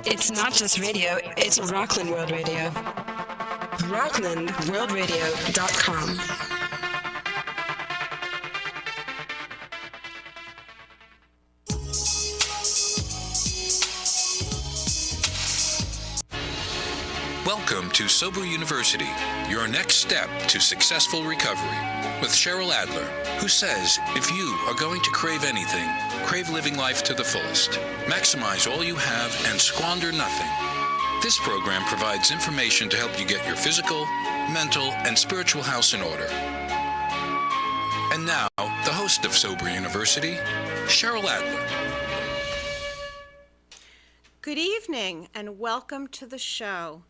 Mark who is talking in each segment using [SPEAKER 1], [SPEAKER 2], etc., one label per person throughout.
[SPEAKER 1] It's not just radio, it's Rockland World Radio. RocklandWorldRadio.com.
[SPEAKER 2] Welcome to Sober University, your next step to successful recovery, with Cheryl Adler, who says if you are going to crave anything, crave living life to the fullest. Maximize all you have and squander nothing. This program provides information to help you get your physical, mental, and spiritual house in order. And now, the host of Sober University, Cheryl Adler.
[SPEAKER 3] Good evening and welcome to the show.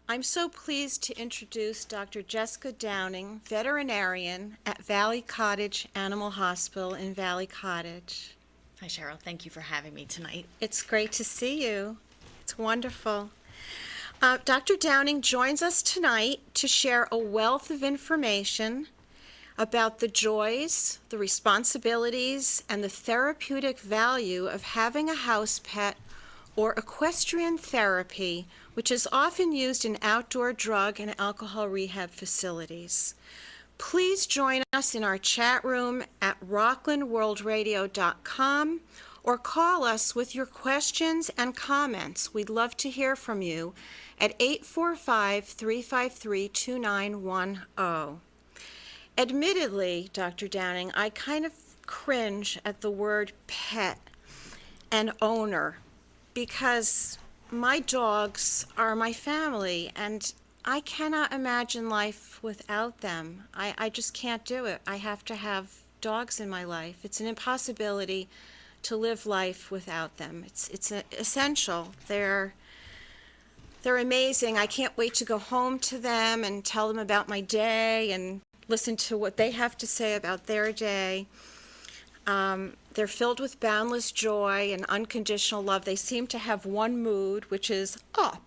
[SPEAKER 3] I'm so pleased to introduce Dr. Jessica Downing, veterinarian at Valley Cottage Animal Hospital in Valley Cottage.
[SPEAKER 4] Hi, Cheryl. Thank you for having me tonight.
[SPEAKER 3] It's great to see you. It's wonderful. Dr. Downing joins us tonight to share a wealth of information about the joys, the responsibilities, and the therapeutic value of having a house pet or equestrian therapy, which is often used in outdoor drug and alcohol rehab facilities. Please join us in our chat room at rocklandworldradio.com or call us with your questions and comments. We'd love to hear from you at 845-353-2910. Admittedly, Dr. Downing, I kind of cringe at the word pet and owner, because my dogs are my family, and I cannot imagine life without them. I just can't do it. I have to have dogs in my life. It's an impossibility to live life without them. It's essential. They're amazing. I can't wait to go home to them and tell them about my day and listen to what they have to say about their day. They're filled with boundless joy and unconditional love. They seem to have one mood, which is up.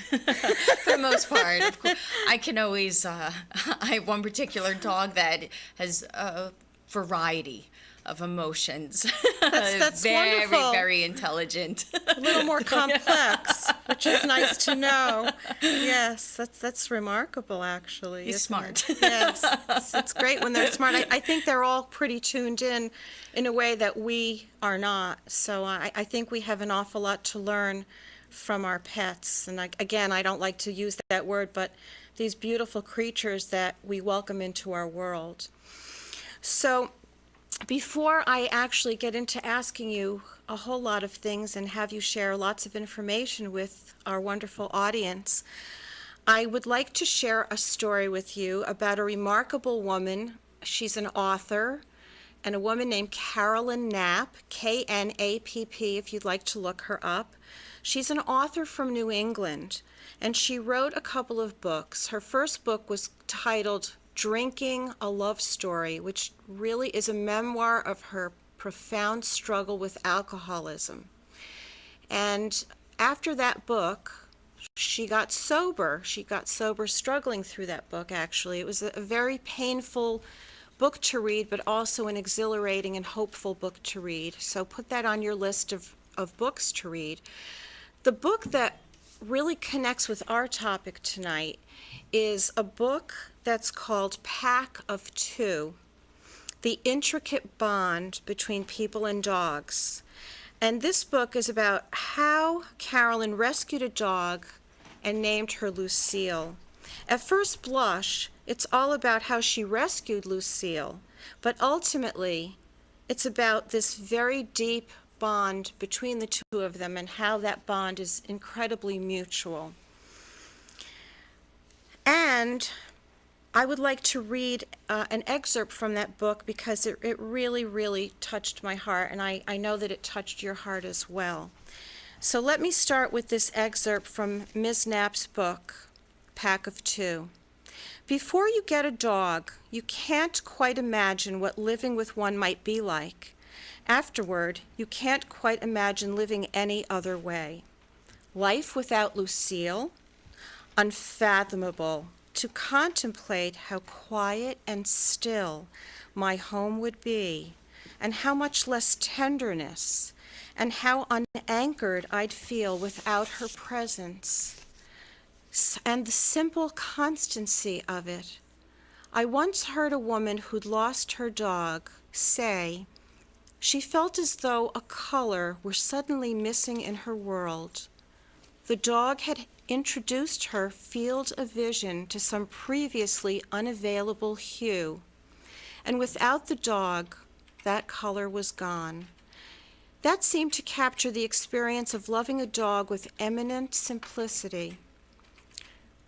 [SPEAKER 4] For the most part, of course. I can always, I have one particular dog that has a variety of emotions.
[SPEAKER 3] That's
[SPEAKER 4] very,
[SPEAKER 3] wonderful.
[SPEAKER 4] Very intelligent.
[SPEAKER 3] A little more complex, which is nice to know. Yes, that's remarkable, actually.
[SPEAKER 4] He's smart.
[SPEAKER 3] It? Yes, it's great when they're smart. I think they're all pretty tuned in a way that we are not. So I think we have an awful lot to learn from our pets. And again, I don't like to use that word, but these beautiful creatures that we welcome into our world. So before I actually get into asking you a whole lot of things and have you share lots of information with our wonderful audience, I would like to share a story with you about a remarkable woman. She's an author, and a woman named Carolyn Knapp, K-N-A-P-P, if you'd like to look her up. She's an author from New England, and she wrote a couple of books. Her first book was titled Drinking a Love Story, which really is a memoir of her profound struggle with alcoholism. And after that book, she got sober. She got sober struggling through that book, actually. It was a very painful book to read, but also an exhilarating and hopeful book to read. So put that on your list of books to read. The book that really connects with our topic tonight is a book that's called Pack of Two, The Intricate Bond Between People and Dogs. And this book is about how Carolyn rescued a dog and named her Lucille. At first blush, it's all about how she rescued Lucille, but ultimately, it's about this very deep bond between the two of them and how that bond is incredibly mutual. And I would like to read an excerpt from that book because it really, really touched my heart, and I know that it touched your heart as well. So let me start with this excerpt from Ms. Knapp's book, Pack of Two. Before you get a dog, you can't quite imagine what living with one might be like. Afterward, you can't quite imagine living any other way. Life without Lucille? Unfathomable. To contemplate how quiet and still my home would be, and how much less tenderness and how unanchored I'd feel without her presence, and the simple constancy of it. I once heard a woman who'd lost her dog say she felt as though a color were suddenly missing in her world. The dog had introduced her field of vision to some previously unavailable hue, and without the dog, that color was gone. That seemed to capture the experience of loving a dog with eminent simplicity.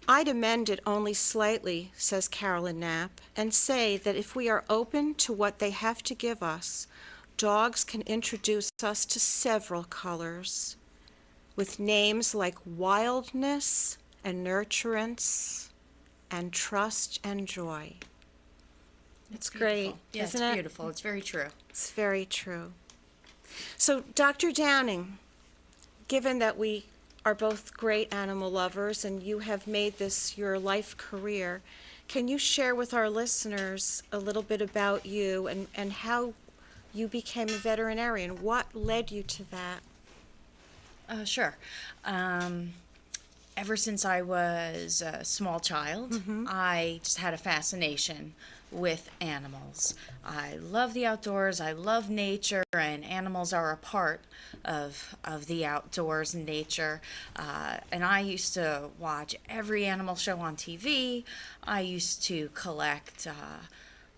[SPEAKER 3] I'd amend it only slightly, says Carolyn Knapp, and say that if we are open to what they have to give us, dogs can introduce us to several colors, with names like wildness and nurturance and trust and joy. It's great,
[SPEAKER 4] Yeah,
[SPEAKER 3] isn't
[SPEAKER 4] it's
[SPEAKER 3] it?
[SPEAKER 4] beautiful. It's very true.
[SPEAKER 3] It's very true. So, Dr. Downing, given that we are both great animal lovers and you have made this your life career, can you share with our listeners a little bit about you and how you became a veterinarian? What led you to that?
[SPEAKER 4] Sure. Ever since I was a small child, I just had a fascination with animals. I love the outdoors, I love nature, and animals are a part of the outdoors and nature. And I used to watch every animal show on TV. I used to collect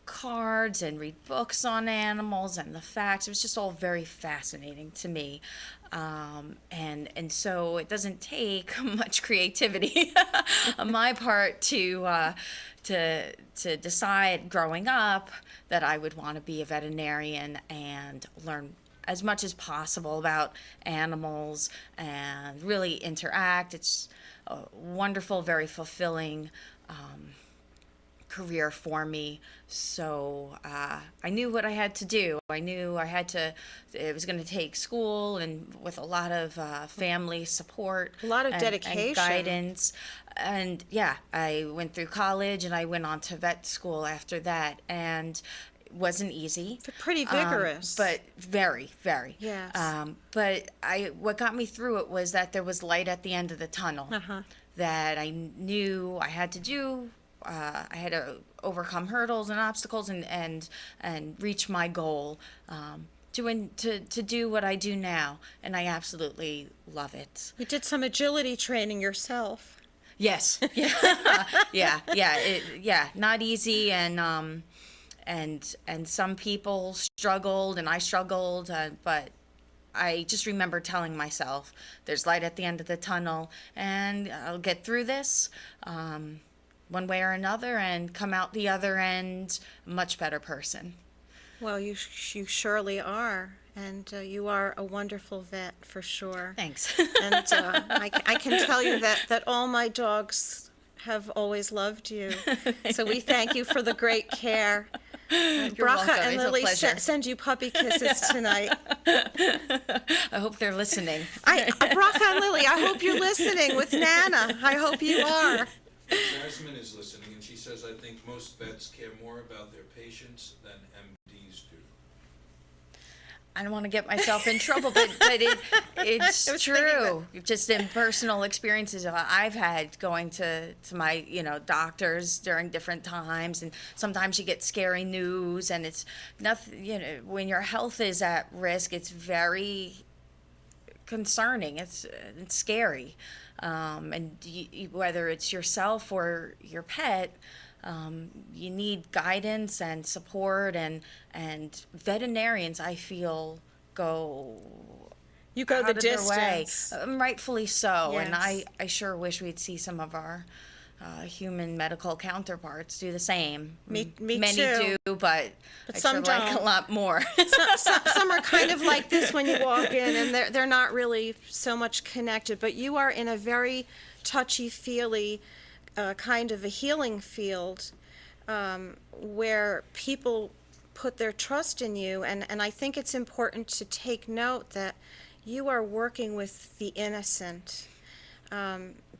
[SPEAKER 4] cards and read books on animals and the facts. It was just all very fascinating to me. And so it doesn't take much creativity on my part to decide growing up that I would want to be a veterinarian and learn as much as possible about animals and really interact. It's a wonderful, very fulfilling career for me. So I knew what I had to do. I knew it was going to take school and with a lot of family support.
[SPEAKER 3] A lot of
[SPEAKER 4] and
[SPEAKER 3] dedication.
[SPEAKER 4] Guidance. And yeah, I went through college and I went on to vet school after that. And it wasn't easy.
[SPEAKER 3] Pretty vigorous.
[SPEAKER 4] But very, very.
[SPEAKER 3] Yes.
[SPEAKER 4] But what got me through it was that there was light at the end of the tunnel. That I knew I had to do. I had to overcome hurdles and obstacles and reach my goal to do what I do now, and I absolutely love it.
[SPEAKER 3] You did some agility training yourself.
[SPEAKER 4] Yes, yeah, not easy, and some people struggled, and I struggled, but I just remember telling myself, "There's light at the end of the tunnel, and I'll get through this." One way or another, and come out the other end a much better person.
[SPEAKER 3] Well, you surely are, and you are a wonderful vet for sure.
[SPEAKER 4] Thanks.
[SPEAKER 3] And I can tell you that all my dogs have always loved you. So we thank you for the great care.
[SPEAKER 4] You're
[SPEAKER 3] Bracha
[SPEAKER 4] welcome.
[SPEAKER 3] and
[SPEAKER 4] It's a
[SPEAKER 3] Lily
[SPEAKER 4] pleasure.
[SPEAKER 3] send you puppy kisses tonight.
[SPEAKER 4] I hope they're listening.
[SPEAKER 3] Bracha and Lily, I hope you're listening with Nana. I hope you are.
[SPEAKER 2] Jasmine is listening, and she says, I think most vets care more about their patients than MDs do.
[SPEAKER 4] I don't want to get myself in trouble, but it's true. Just in personal experiences I've had going to my doctors during different times, and sometimes you get scary news, and it's nothing. When your health is at risk, it's very concerning. It's scary. And whether it's yourself or your pet, you need guidance and support, and veterinarians, I feel, go
[SPEAKER 3] You go
[SPEAKER 4] out
[SPEAKER 3] the
[SPEAKER 4] of their way,
[SPEAKER 3] distance.
[SPEAKER 4] rightfully so. And
[SPEAKER 3] Yes.
[SPEAKER 4] I sure wish we'd see some of our human medical counterparts do the same.
[SPEAKER 3] Me
[SPEAKER 4] Many
[SPEAKER 3] too.
[SPEAKER 4] do, but I
[SPEAKER 3] some
[SPEAKER 4] sure like
[SPEAKER 3] don't.
[SPEAKER 4] a lot more.
[SPEAKER 3] Some are kind of like this when you walk in, and they're not really so much connected. But you are in a very touchy-feely kind of a healing field where people put their trust in you. And I think it's important to take note that you are working with the innocent.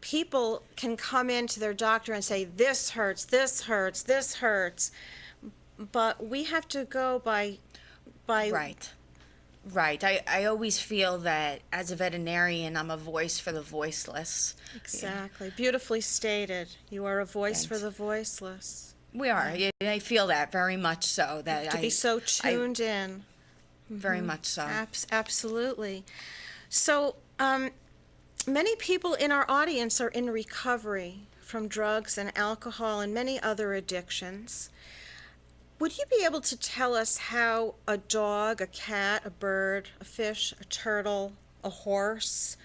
[SPEAKER 3] People can come in to their doctor and say, this hurts, this hurts, this hurts. But we have to go by
[SPEAKER 4] Right. Right. I always feel that as a veterinarian, I'm a voice for the voiceless.
[SPEAKER 3] Exactly. Beautifully stated. You are a voice for
[SPEAKER 4] Thanks.
[SPEAKER 3] the voiceless.
[SPEAKER 4] We are. Yeah. I feel that very much so. That
[SPEAKER 3] To be so tuned in.
[SPEAKER 4] very much so.
[SPEAKER 3] Absolutely. So, many people in our audience are in recovery from drugs and alcohol and many other addictions. Would you be able to tell us how a dog, a cat, a bird, a fish, a turtle, a horse,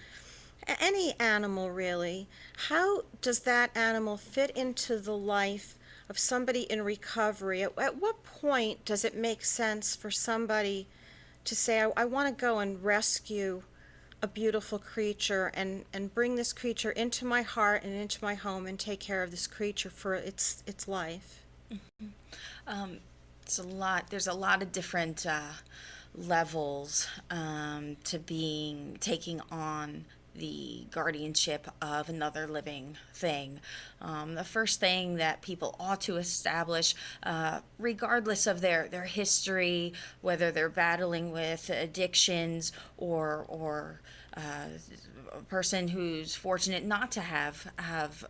[SPEAKER 3] any animal really, how does that animal fit into the life of somebody in recovery? At what point does it make sense for somebody to say, I want to go and rescue a beautiful creature and bring this creature into my heart and into my home and take care of this creature for its life?
[SPEAKER 4] It's a lot. There's a lot of different levels to taking on the guardianship of another living thing. The first thing that people ought to establish, regardless of their history, whether they're battling with addictions or a person who's fortunate not to have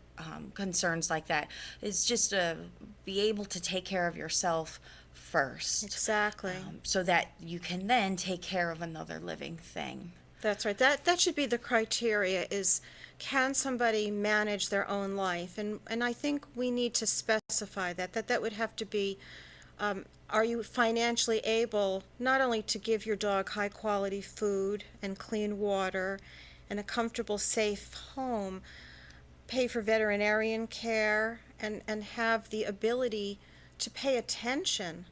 [SPEAKER 4] concerns like that, is just to be able to take care of yourself first.
[SPEAKER 3] Exactly.
[SPEAKER 4] So that you can then take care of another living thing.
[SPEAKER 3] That's right. That should be the criteria is, can somebody manage their own life? And I think we need to specify that would have to be, are you financially able not only to give your dog high quality food and clean water and a comfortable, safe home, pay for veterinarian care, and have the ability to pay attention,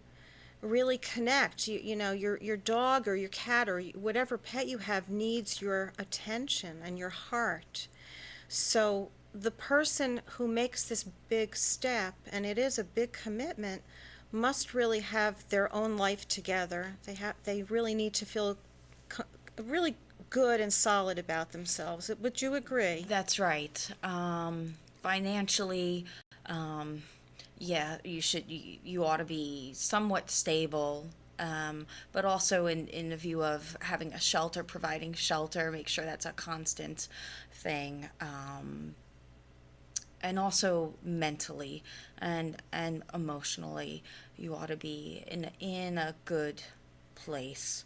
[SPEAKER 3] really connect. You know, your dog or your cat or whatever pet you have needs your attention and your heart. So the person who makes this big step, and it is a big commitment, must really have their own life together. They really need to feel really good and solid about themselves. Would you agree?
[SPEAKER 4] That's right. Financially, yeah, you ought to be somewhat stable, but also in the view of having a shelter, providing shelter, make sure that's a constant thing, and also mentally and emotionally, you ought to be in a good place.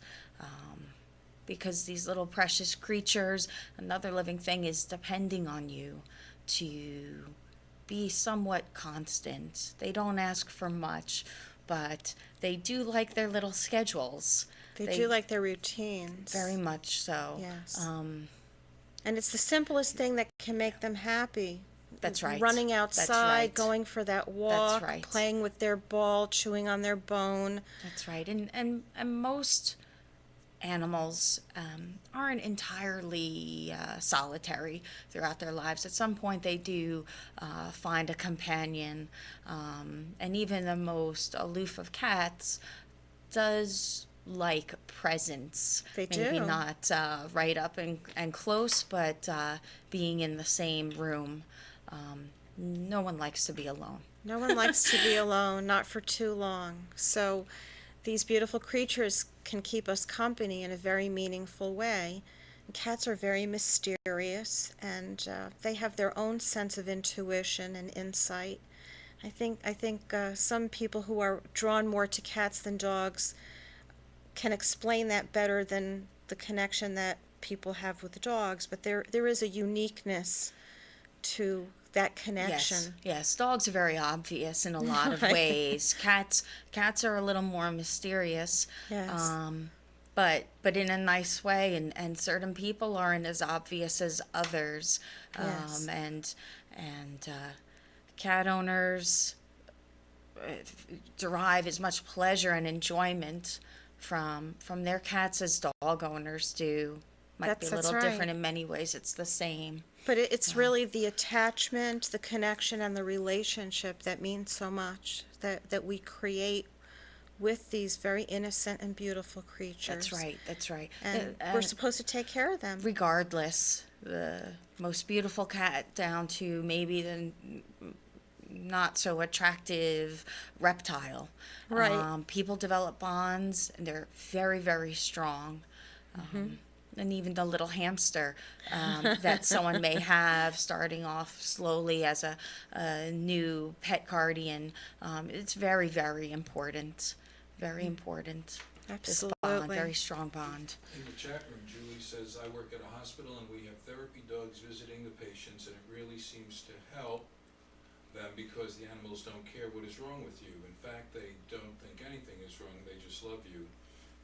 [SPEAKER 4] Because these little precious creatures, another living thing, is depending on you to be somewhat constant. They don't ask for much, but they do like their little schedules.
[SPEAKER 3] They do like their routines.
[SPEAKER 4] Very much so.
[SPEAKER 3] Yes. And it's the simplest thing that can make them happy.
[SPEAKER 4] That's right.
[SPEAKER 3] Running outside,
[SPEAKER 4] That's right.
[SPEAKER 3] going for that walk,
[SPEAKER 4] right.
[SPEAKER 3] playing with their ball, chewing on their bone.
[SPEAKER 4] That's right. And most animals aren't entirely solitary throughout their lives. At some point they do find a companion, and even the most aloof of cats does like presence.
[SPEAKER 3] They
[SPEAKER 4] Maybe
[SPEAKER 3] do.
[SPEAKER 4] not right up and close, but being in the same room. No one likes to be alone.
[SPEAKER 3] No one likes to be alone, not for too long. So these beautiful creatures can keep us company in a very meaningful way. And cats are very mysterious, and they have their own sense of intuition and insight. I think some people who are drawn more to cats than dogs can explain that better than the connection that people have with dogs. But there is a uniqueness to that connection.
[SPEAKER 4] Yes. Dogs are very obvious in a lot of
[SPEAKER 3] Right.
[SPEAKER 4] ways. Cats are a little more mysterious.
[SPEAKER 3] Yes.
[SPEAKER 4] But in a nice way, and certain people aren't as obvious as others.
[SPEAKER 3] Yes.
[SPEAKER 4] And cat owners derive as much pleasure and enjoyment from their cats as dog owners do. Might be a
[SPEAKER 3] That's
[SPEAKER 4] little
[SPEAKER 3] right.
[SPEAKER 4] different in many ways. It's the same.
[SPEAKER 3] But it's really the attachment, the connection, and the relationship that means so much, that we create with these very innocent and beautiful creatures.
[SPEAKER 4] That's right.
[SPEAKER 3] And we're supposed to take care of them.
[SPEAKER 4] Regardless, the most beautiful cat down to maybe the not so attractive reptile.
[SPEAKER 3] Right.
[SPEAKER 4] People develop bonds, and they're very, very strong. And even the little hamster that someone may have starting off slowly as a new pet guardian. It's very, very important. Very important. This bond,
[SPEAKER 3] Absolutely.
[SPEAKER 4] very strong bond.
[SPEAKER 2] In the chat room, Julie says, I work at a hospital and we have therapy dogs visiting the patients, and it really seems to help them because the animals don't care what is wrong with you. In fact, they don't think anything is wrong, they just love you.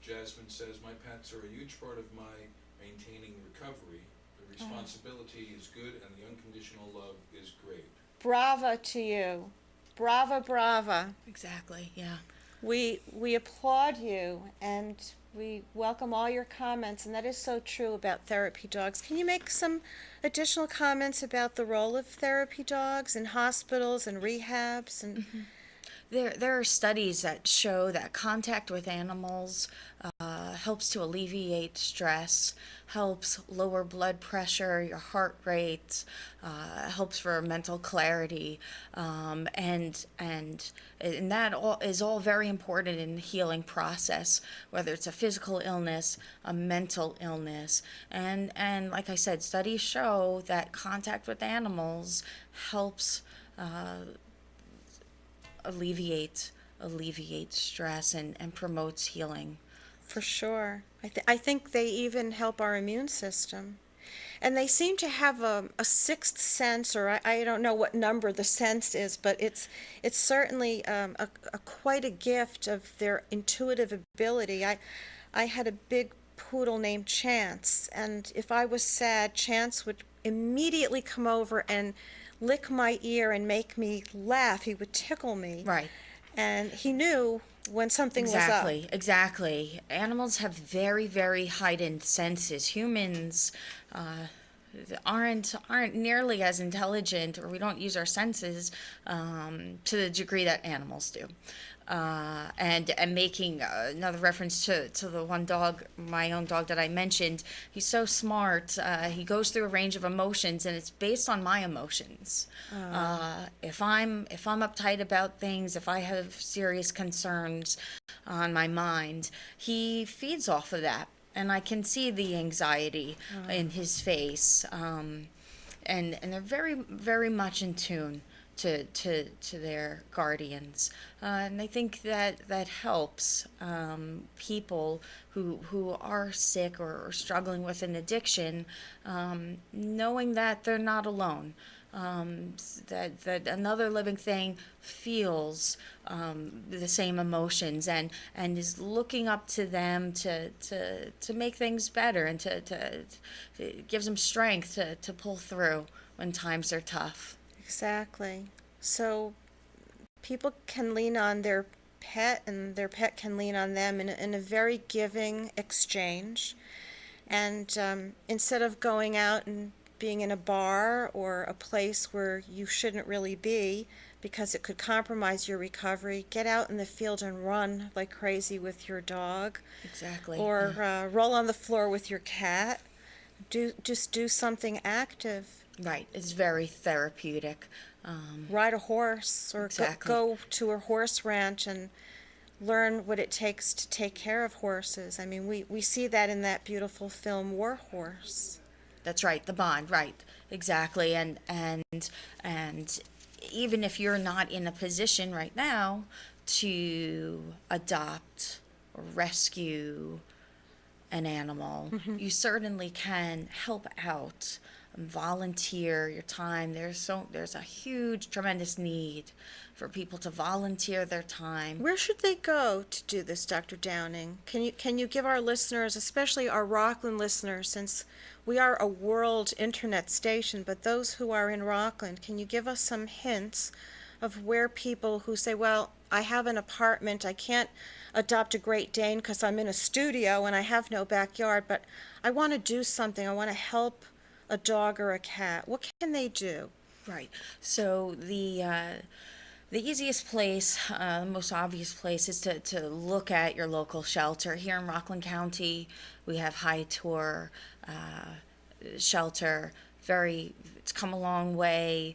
[SPEAKER 2] Jasmine says, my pets are a huge part of my maintaining recovery. The responsibility is good and the unconditional love is great.
[SPEAKER 3] Brava to you. Brava, brava.
[SPEAKER 4] Exactly, yeah.
[SPEAKER 3] We applaud you, and we welcome all your comments, and that is so true about therapy dogs. Can you make some additional comments about the role of therapy dogs in hospitals and rehabs? And
[SPEAKER 4] There are studies that show that contact with animals helps to alleviate stress, helps lower blood pressure, your heart rate, helps for mental clarity, and that all is all very important in the healing process, whether it's a physical illness, a mental illness, and like I said, studies show that contact with animals helps alleviate stress and promotes healing.
[SPEAKER 3] for sure. I think they even help our immune system. And they seem to have a sixth sense, or I don't know what number the sense is, but it's certainly a quite a gift of their intuitive ability. I had a big poodle named Chance, and if I was sad, Chance would immediately come over and lick my ear and make me laugh. He would tickle me.
[SPEAKER 4] Right.
[SPEAKER 3] And he knew when something was up.
[SPEAKER 4] Exactly. Animals have very, very heightened senses. Humans aren't nearly as intelligent, or we don't use our senses to the degree that animals do. And making another reference to the one dog, my own dog that I mentioned, he's so smart. He goes through a range of emotions, and it's based on my emotions. If I'm uptight about things, if I have serious concerns on my mind, he feeds off of that, and I can see the anxiety in his face. And they're very, very much in tune to their guardians, and I think that helps people who are sick or struggling with an addiction, knowing that they're not alone, that another living thing feels the same emotions and is looking up to them to make things better, and to it gives them strength to pull through when times are tough.
[SPEAKER 3] Exactly. So people can lean on their pet, and their pet can lean on them in a very giving exchange. And instead of going out and being in a bar or a place where you shouldn't really be because it could compromise your recovery, get out in the field and run like crazy with your dog.
[SPEAKER 4] Exactly.
[SPEAKER 3] Or roll on the floor with your cat. Just do something active.
[SPEAKER 4] Right. It's very therapeutic.
[SPEAKER 3] Ride a horse, or
[SPEAKER 4] Exactly.
[SPEAKER 3] go to a horse ranch and learn what it takes to take care of horses. I mean, we see that in that beautiful film War Horse.
[SPEAKER 4] That's right. The bond. Right. Exactly. And even if you're not in a position right now to adopt or rescue an animal, you certainly can help out. Volunteer your time. There's a huge, tremendous need for people to volunteer their time.
[SPEAKER 3] Where should they go to do this, Dr. Downing? Can you give our listeners, especially our Rockland listeners, since we are a world internet station, but those who are in Rockland, can you give us some hints of where people who say, well, I have an apartment, I can't adopt a Great Dane because I'm in a studio and I have no backyard, but I want to do something, I want to help a dog or a cat. What can they do?
[SPEAKER 4] Right. So the easiest place, the most obvious place, is to look at your local shelter. Here in Rockland County, we have High Tour shelter. It's come a long way.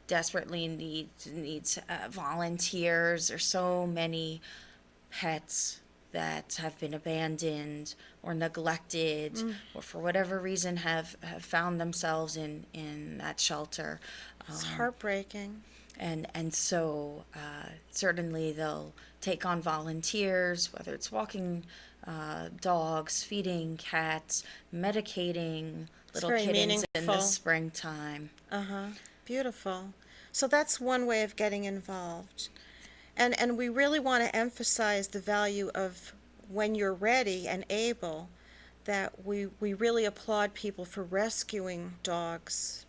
[SPEAKER 4] Desperately needs volunteers. There's so many pets that have been abandoned or neglected, or for whatever reason have found themselves in that shelter.
[SPEAKER 3] It's heartbreaking.
[SPEAKER 4] And so certainly they'll take on volunteers, whether it's walking dogs, feeding cats, medicating little
[SPEAKER 3] very
[SPEAKER 4] kittens in the
[SPEAKER 3] meaningful.
[SPEAKER 4] springtime.
[SPEAKER 3] Beautiful. So that's one way of getting involved. And we really want to emphasize the value of when you're ready and able, that we really applaud people for rescuing dogs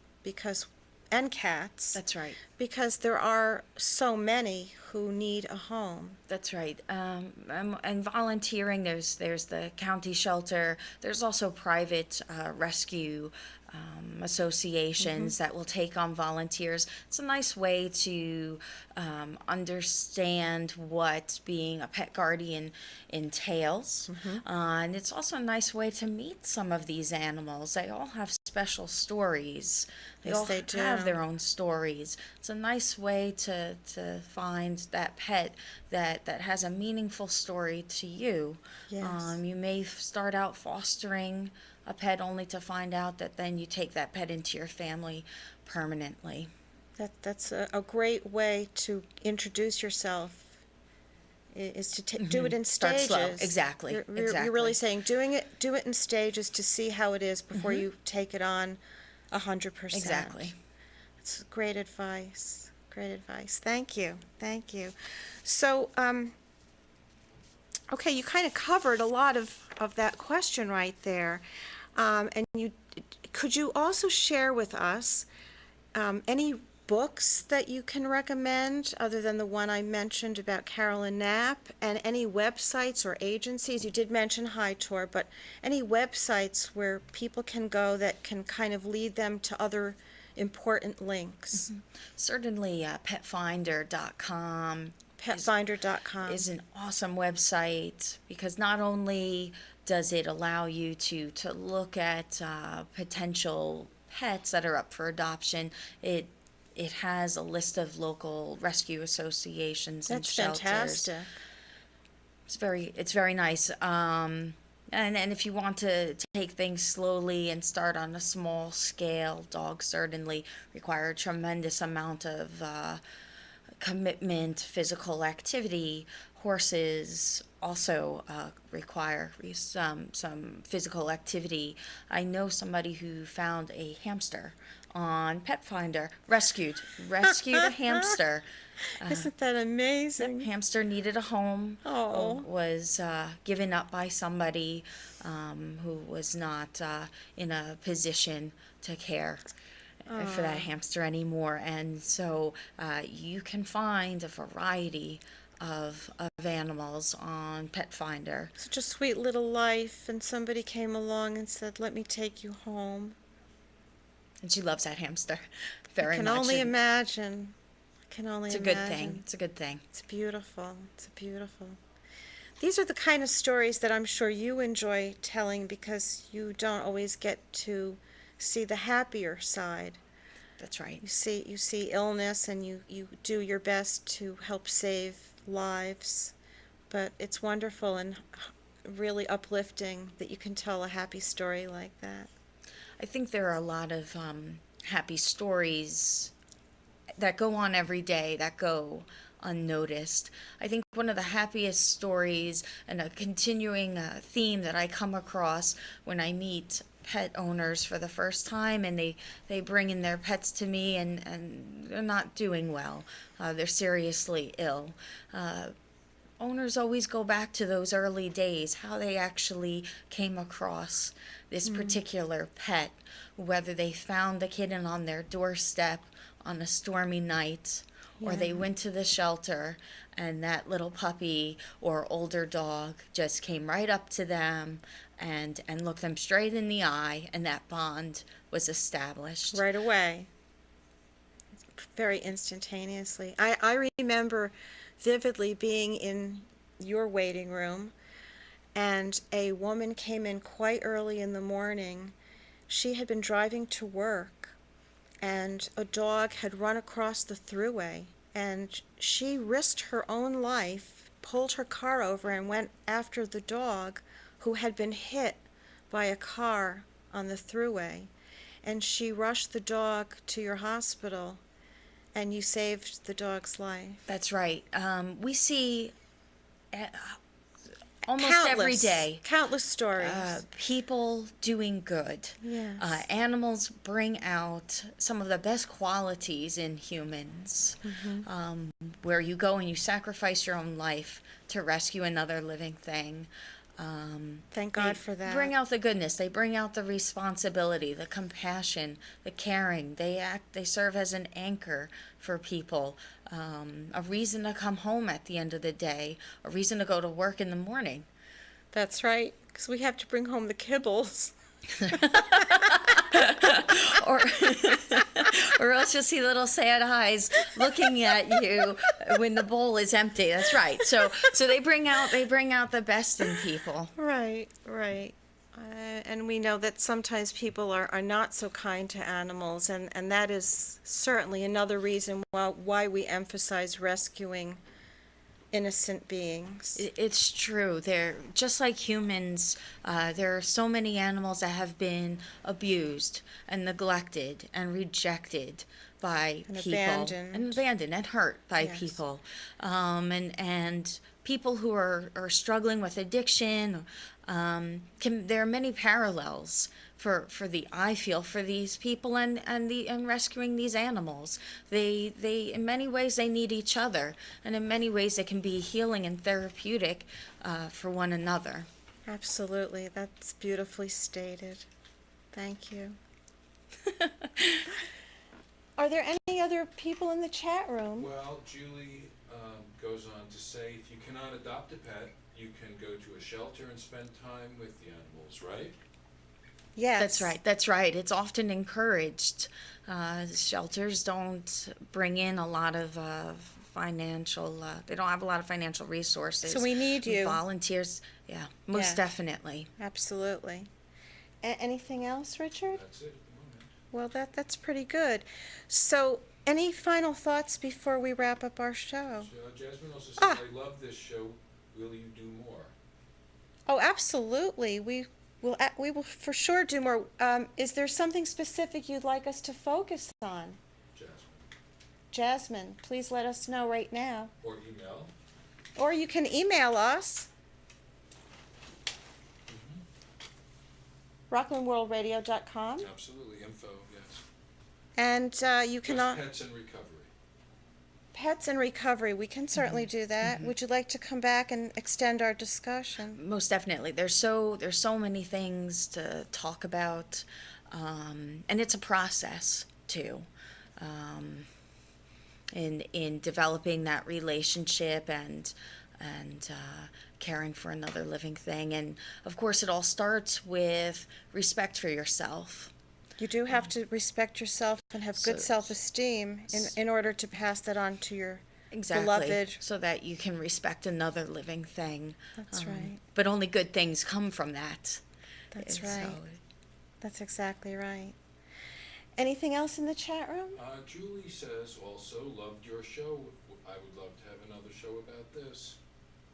[SPEAKER 3] and cats.
[SPEAKER 4] That's right.
[SPEAKER 3] Because there are so many who need a home.
[SPEAKER 4] That's right. And volunteering, there's the county shelter. There's also private rescue associations that will take on volunteers. It's a nice way to understand what being a pet guardian entails. And it's also a nice way to meet some of these animals. They all have special stories.
[SPEAKER 3] Yes, they do.
[SPEAKER 4] Have their own stories. It's a nice way to find that pet that has a meaningful story to you.
[SPEAKER 3] Yes.
[SPEAKER 4] You may start out fostering a pet only to find out that then you take that pet into your family permanently.
[SPEAKER 3] That's a great way to introduce yourself, is to do it in
[SPEAKER 4] Start
[SPEAKER 3] stages.
[SPEAKER 4] slow. Exactly.
[SPEAKER 3] You're really saying do it in stages to see how it is before you take it on 100%.
[SPEAKER 4] Exactly.
[SPEAKER 3] It's great advice. Great advice. Thank you. Thank you. So, okay, you kind of covered a lot of that question right there. And could you also share with us any books that you can recommend other than the one I mentioned about Carolyn Knapp, and any websites or agencies? You did mention HiTour, but any websites where people can go that can kind of lead them to other important links?
[SPEAKER 4] Certainly petfinder.com.
[SPEAKER 3] Petfinder.com
[SPEAKER 4] is an awesome website, because not only does it allow you to look at potential pets that are up for adoption, it has a list of local rescue associations and shelters.
[SPEAKER 3] That's fantastic.
[SPEAKER 4] It's very nice. And if you want to take things slowly and start on a small scale, dogs certainly require a tremendous amount of commitment, physical activity. Horses also require some physical activity. I know somebody who found a hamster on Petfinder, rescued a hamster.
[SPEAKER 3] Isn't that amazing?
[SPEAKER 4] The hamster needed a home.
[SPEAKER 3] Oh.
[SPEAKER 4] Was given up by somebody who was not in a position to care for that hamster anymore. And so you can find a variety of animals on Petfinder.
[SPEAKER 3] Such a sweet little life, and somebody came along and said, "Let me take you home."
[SPEAKER 4] And she loves that hamster very much.
[SPEAKER 3] I can only imagine.
[SPEAKER 4] It's a good thing. It's a good thing.
[SPEAKER 3] It's beautiful. It's beautiful. These are the kind of stories that I'm sure you enjoy telling, because you don't always get to see the happier side.
[SPEAKER 4] That's right.
[SPEAKER 3] You see illness, and you do your best to help save lives. But it's wonderful and really uplifting that you can tell a happy story like that.
[SPEAKER 4] I think there are a lot of happy stories that go on every day, that go unnoticed. I think one of the happiest stories, and a continuing theme that I come across when I meet pet owners for the first time, and they bring in their pets to me, and they're not doing well. They're seriously ill. Owners always go back to those early days, how they actually came across this particular pet, whether they found the kitten on their doorstep on a stormy night, or they went to the shelter and that little puppy or older dog just came right up to them and looked them straight in the eye, and that bond was established.
[SPEAKER 3] Right away. Very instantaneously. I remember vividly being in your waiting room, and a woman came in quite early in the morning. She had been driving to work, and a dog had run across the thruway, and she risked her own life pulled her car over and went after the dog who had been hit by a car on the thruway. And she rushed the dog to your hospital, and you saved the dog's life.
[SPEAKER 4] That's right. We see almost every day
[SPEAKER 3] Countless stories.
[SPEAKER 4] people doing good.
[SPEAKER 3] Yes.
[SPEAKER 4] Animals bring out some of the best qualities in humans. Where you go and you sacrifice your own life to rescue another living thing.
[SPEAKER 3] Thank God for that.
[SPEAKER 4] Bring out the goodness. They bring out the responsibility, the compassion, the caring. They serve as an anchor for people, a reason to come home at the end of the day, a reason to go to work in the morning.
[SPEAKER 3] That's right, because we have to bring home the kibbles.
[SPEAKER 4] or or else you'll see little sad eyes looking at you when the bowl is empty. That's right. So they bring out the best in people.
[SPEAKER 3] Right. And we know that sometimes people are not so kind to animals, and that is certainly another reason why we emphasize rescuing innocent beings.
[SPEAKER 4] It's true. They're just like humans. There are so many animals that have been abused and neglected and rejected by
[SPEAKER 3] And
[SPEAKER 4] people,
[SPEAKER 3] abandoned.
[SPEAKER 4] and hurt by
[SPEAKER 3] Yes.
[SPEAKER 4] people, and people who are struggling with addiction. There are many parallels for these people and rescuing these animals. They in many ways they need each other, and in many ways it can be healing and therapeutic for one another.
[SPEAKER 3] Absolutely. That's beautifully stated. Thank you. Are there any other people in the chat room?
[SPEAKER 2] Well, Julie goes on to say, if you cannot adopt a pet, you can go to a shelter and spend time with the animals, right?
[SPEAKER 3] Yes.
[SPEAKER 4] That's right. It's often encouraged. Shelters don't bring in a lot of financial, they don't have a lot of financial resources.
[SPEAKER 3] So we need you.
[SPEAKER 4] Volunteers, yeah, most
[SPEAKER 3] Yeah.
[SPEAKER 4] definitely.
[SPEAKER 3] Absolutely. Anything else, Richard?
[SPEAKER 2] That's it at the moment.
[SPEAKER 3] Well, that's pretty good. So, any final thoughts before we wrap up our show?
[SPEAKER 2] So, Jasmine also says,
[SPEAKER 3] Ah.
[SPEAKER 2] I love this show. Will you do more?
[SPEAKER 3] Oh, absolutely. We will for sure do more. Is there something specific you'd like us to focus on? Jasmine, please let us know right now.
[SPEAKER 2] Or email.
[SPEAKER 3] Or you can email us. rocklandworldradio.com.
[SPEAKER 2] Absolutely. Info, yes.
[SPEAKER 3] And you can...
[SPEAKER 2] Just pets and recovery.
[SPEAKER 3] Pets and recovery, we can certainly do that. Would you like to come back and extend our discussion?
[SPEAKER 4] Most definitely. There's so many things to talk about, and it's a process too. In developing that relationship and caring for another living thing, and of course, it all starts with respect for yourself.
[SPEAKER 3] You do have to respect yourself and have good
[SPEAKER 4] So-
[SPEAKER 3] self-esteem in order to pass that on to your
[SPEAKER 4] Exactly.
[SPEAKER 3] beloved.
[SPEAKER 4] So that you can respect another living thing.
[SPEAKER 3] That's right.
[SPEAKER 4] But only good things come from that.
[SPEAKER 3] That's
[SPEAKER 4] And
[SPEAKER 3] right.
[SPEAKER 4] so-
[SPEAKER 3] That's exactly right. Anything else in the chat room?
[SPEAKER 2] Julie says, also, loved your show. I would love to have another show about this.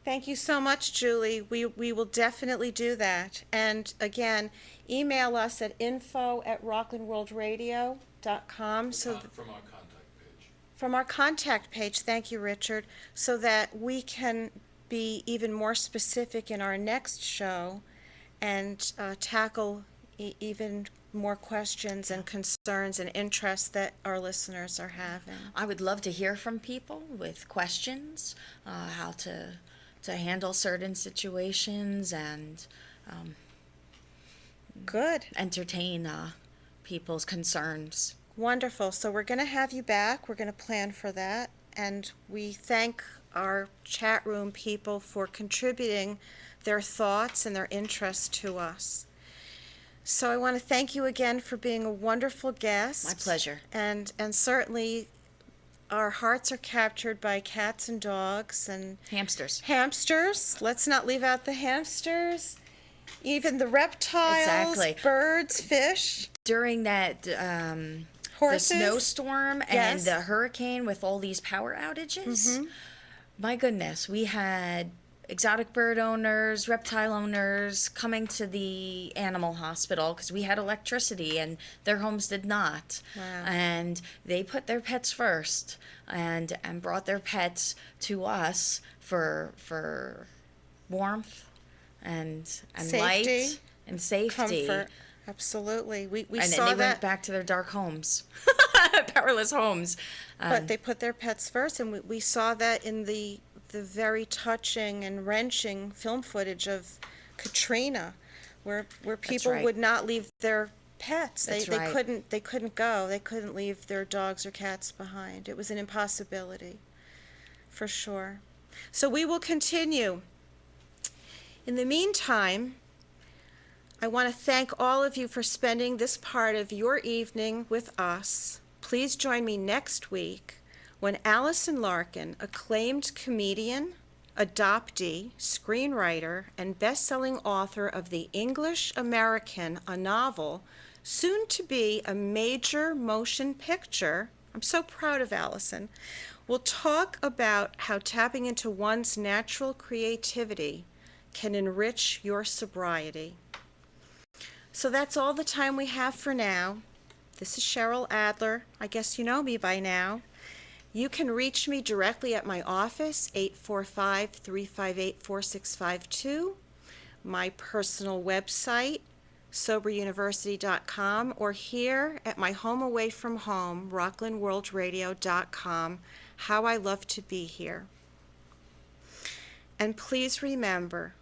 [SPEAKER 3] Thank you so much, Julie. We will definitely do that. And again, email us at info@rocklandworldradio.com. So
[SPEAKER 2] From our contact page.
[SPEAKER 3] from our contact page, thank you, Richard, so that we can be even more specific in our next show and tackle even more questions and concerns and interests that our listeners are having.
[SPEAKER 4] I would love to hear from people with questions, how to handle certain situations, and
[SPEAKER 3] Good.
[SPEAKER 4] entertain people's concerns.
[SPEAKER 3] Wonderful. So we're going to have you back. We're going to plan for that. And we thank our chat room people for contributing their thoughts and their interest to us. So I want to thank you again for being a wonderful guest.
[SPEAKER 4] My pleasure.
[SPEAKER 3] And certainly our hearts are captured by cats and dogs and
[SPEAKER 4] Hamsters.
[SPEAKER 3] hamsters. Let's not leave out the hamsters. Even the reptiles,
[SPEAKER 4] Exactly.
[SPEAKER 3] birds, fish,
[SPEAKER 4] During that the
[SPEAKER 3] horses.
[SPEAKER 4] snowstorm and
[SPEAKER 3] Yes.
[SPEAKER 4] the hurricane with all these power outages, My goodness, we had exotic bird owners, reptile owners coming to the animal hospital because we had electricity and their homes did not.
[SPEAKER 3] Wow.
[SPEAKER 4] And they put their pets first and brought their pets to us for warmth and
[SPEAKER 3] Safety,
[SPEAKER 4] light and safety.
[SPEAKER 3] Comfort. Absolutely. We
[SPEAKER 4] And
[SPEAKER 3] saw
[SPEAKER 4] then they
[SPEAKER 3] that.
[SPEAKER 4] went back to their dark homes, powerless homes.
[SPEAKER 3] But they put their pets first, and we saw that in the very touching and wrenching film footage of Katrina, where people
[SPEAKER 4] right.
[SPEAKER 3] would not leave their pets.
[SPEAKER 4] That's
[SPEAKER 3] They
[SPEAKER 4] right.
[SPEAKER 3] couldn't go. They couldn't leave their dogs or cats behind. It was an impossibility, for sure. So we will continue. In the meantime, I want to thank all of you for spending this part of your evening with us. Please join me next week when Allison Larkin, acclaimed comedian, adoptee, screenwriter, and best-selling author of The English American, a novel, soon to be a major motion picture, I'm so proud of Allison, will talk about how tapping into one's natural creativity can enrich your sobriety. So that's all the time we have for now. This is Cheryl Adler. I guess you know me by now. You can reach me directly at my office, 845-358-4652, my personal website, soberuniversity.com, or here at my home away from home, rocklandworldradio.com. How I love to be here. And please remember,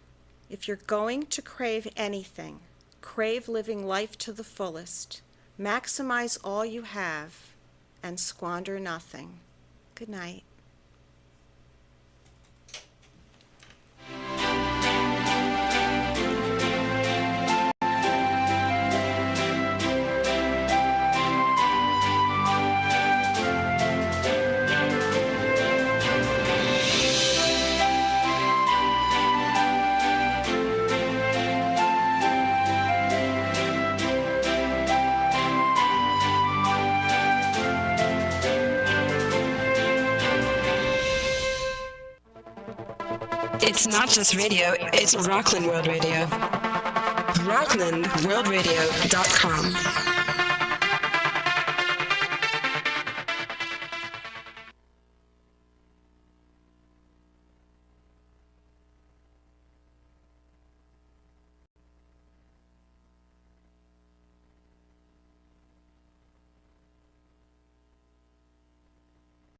[SPEAKER 3] if you're going to crave anything, crave living life to the fullest, maximize all you have, and squander nothing. Good night.
[SPEAKER 1] It's not just radio, it's Rockland World Radio. RocklandWorldRadio.com.